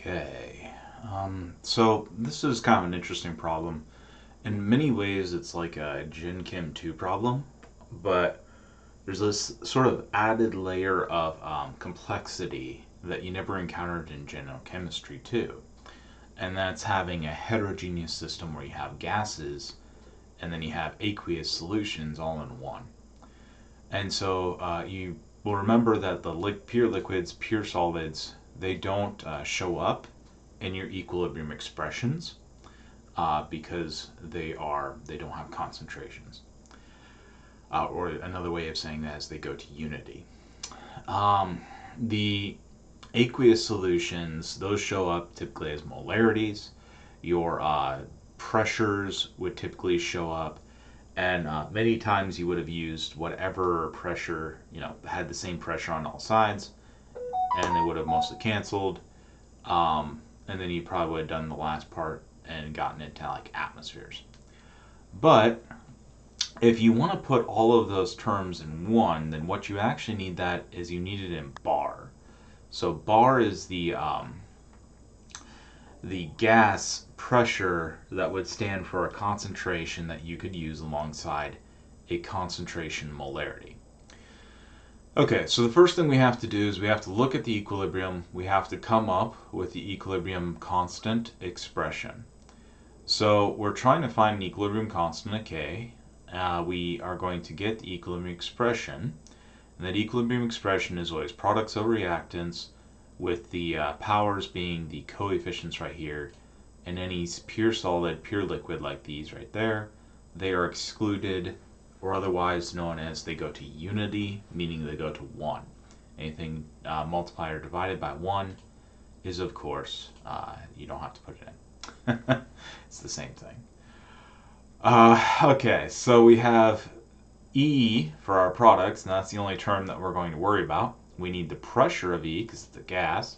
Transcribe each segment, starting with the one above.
Okay. So this is kind of an interesting problem. In many ways, it's like a Gen Chem 2 problem, but there's this sort of added layer of complexity that you never encountered in general chemistry too. And that's having a heterogeneous system where you have gases and then you have aqueous solutions all in one. And so you will remember that the pure liquids, pure solids, they don't show up in your equilibrium expressions because they don't have concentrations. Or another way of saying that is they go to unity. The aqueous solutions, those show up typically as molarities. Your pressures would typically show up, and many times you would have used whatever pressure, had the same pressure on all sides, and they would have mostly canceled. And then you probably would have done the last part and gotten into like atmospheres. But if you want to put all of those terms in one, then what you actually need that is you need it in bar. So bar is the gas pressure that would stand for a concentration that you could use alongside a concentration molarity. Okay, so the first thing we have to do is we have to look at the equilibrium. We have to come up with the equilibrium constant expression. So we're trying to find an equilibrium constant at K. We are going to get the equilibrium expression. And that equilibrium expression is always products over reactants, with the powers being the coefficients right here. And any pure solid, pure liquid like these right there, they are excluded, or otherwise known as they go to unity, meaning they go to 1. Anything multiplied or divided by 1 is, of course, you don't have to put it in. It's the same thing. Okay, so we have E for our products, and that's the only term that we're going to worry about. We need the pressure of E, because it's a gas,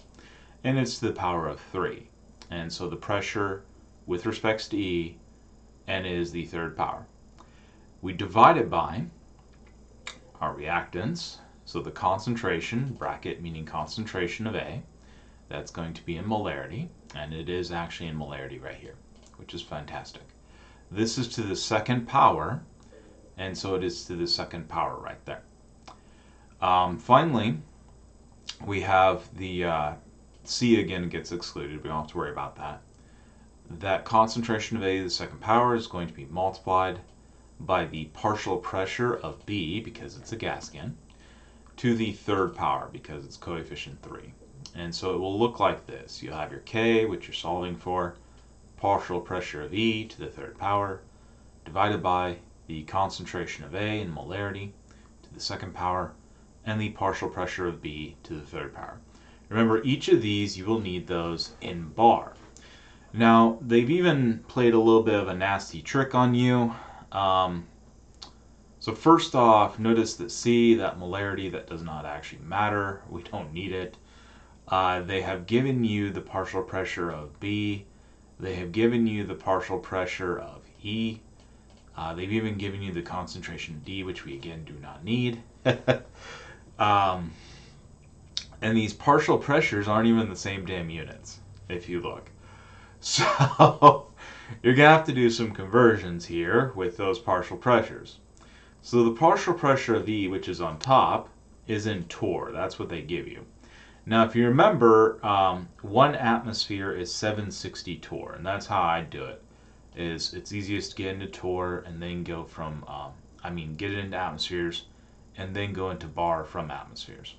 and it's to the power of 3. And so the pressure with respect to E, N is the third power. We divide it by our reactants, so the concentration, bracket meaning concentration of A, that's going to be in molarity, and it is actually in molarity right here, which is fantastic. This is to the second power, and so it is to the second power right there. Finally, we have the C again gets excluded. We don't have to worry about that. That concentration of A, the second power, is going to be multiplied by the partial pressure of B, because it's a gas again, to the third power, because it's coefficient 3. And so it will look like this. You'll have your K, which you're solving for, partial pressure of E to the third power, divided by the concentration of A in molarity to the second power, and the partial pressure of B to the third power. Remember, each of these, you will need those in bar. Now, they've even played a little bit of a nasty trick on you. So first off, notice that C, that molarity, that does not actually matter. We don't need it. They have given you the partial pressure of B. They have given you the partial pressure of E. They've even given you the concentration D, which we again do not need. And these partial pressures aren't even the same damn units, if you look. So you're going to have to do some conversions here with those partial pressures. So the partial pressure of E, which is on top, is in torr. That's what they give you. Now, if you remember, 1 atmosphere is 760 torr, and that's how I do it. It's easiest to get into torr and then go from, get it into atmospheres and then go into bar from atmospheres.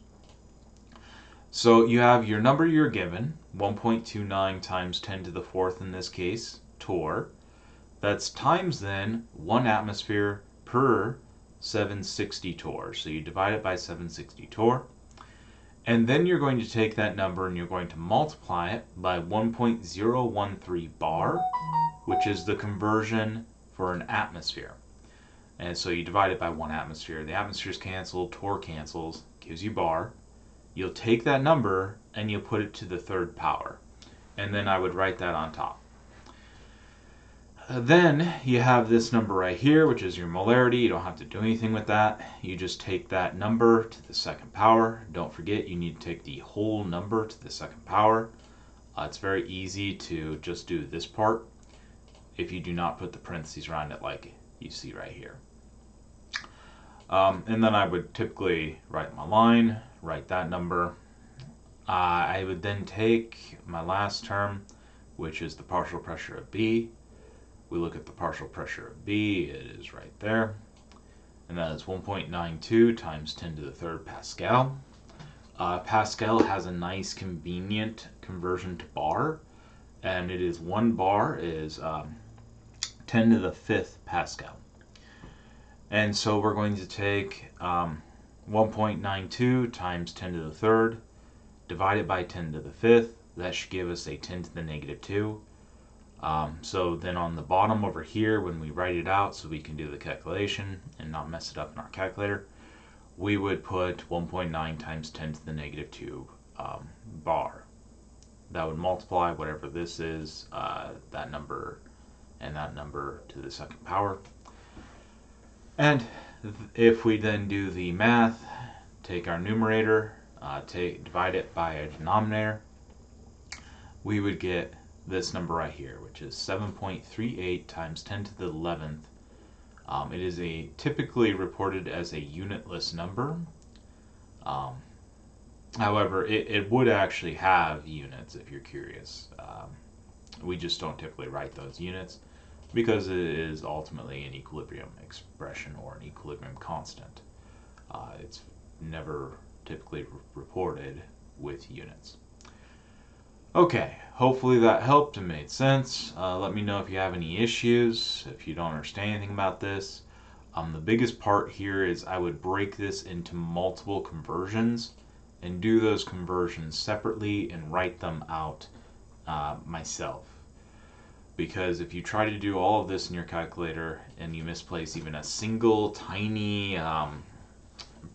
So you have your number you're given, 1.29 times 10 to the 4th in this case, torr. That's times then 1 atmosphere per 760 torr. So you divide it by 760 torr. And then you're going to take that number and you're going to multiply it by 1.013 bar, which is the conversion for an atmosphere. And so you divide it by 1 atmosphere. The atmosphere's canceled, torr cancels, gives you bar. You'll take that number and you'll put it to the third power. And then I would write that on top. Then you have this number right here, which is your molarity. You don't have to do anything with that. You just take that number to the second power. Don't forget, you need to take the whole number to the second power. It's very easy to just do this part if you do not put the parentheses around it like you see right here. And then I would typically write my line, write that number. I would then take my last term, which is the partial pressure of B. We look at the partial pressure of B, it is right there. And that is 1.92 times 10 to the third Pascal. Pascal has a nice convenient conversion to bar, and it is 1 bar is 10 to the 5th Pascal. And so we're going to take 1.92 times 10 to the third, divide it by 10 to the 5th. That should give us a 10 to the negative 2. So then on the bottom over here, when we write it out so we can do the calculation and not mess it up in our calculator, we would put 1.9 times 10 to the negative 2 bar. That would multiply whatever this is, that number and that number to the second power. And if we then do the math, take our numerator, divide it by a denominator, we would get this number right here, which is 7.38 times 10 to the 11th. It is typically reported as a unitless number. However, it would actually have units if you're curious. We just don't typically write those units because it is ultimately an equilibrium expression or an equilibrium constant. It's never typically reported with units. Okay, hopefully that helped and made sense. Let me know if you have any issues, if you don't understand anything about this. The biggest part here is I would break this into multiple conversions and do those conversions separately and write them out myself. Because if you try to do all of this in your calculator and you misplace even a single tiny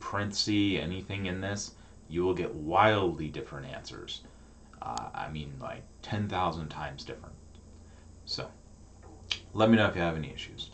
parenthesis, anything in this, you will get wildly different answers. I mean, like 10,000 times different. So, let me know if you have any issues.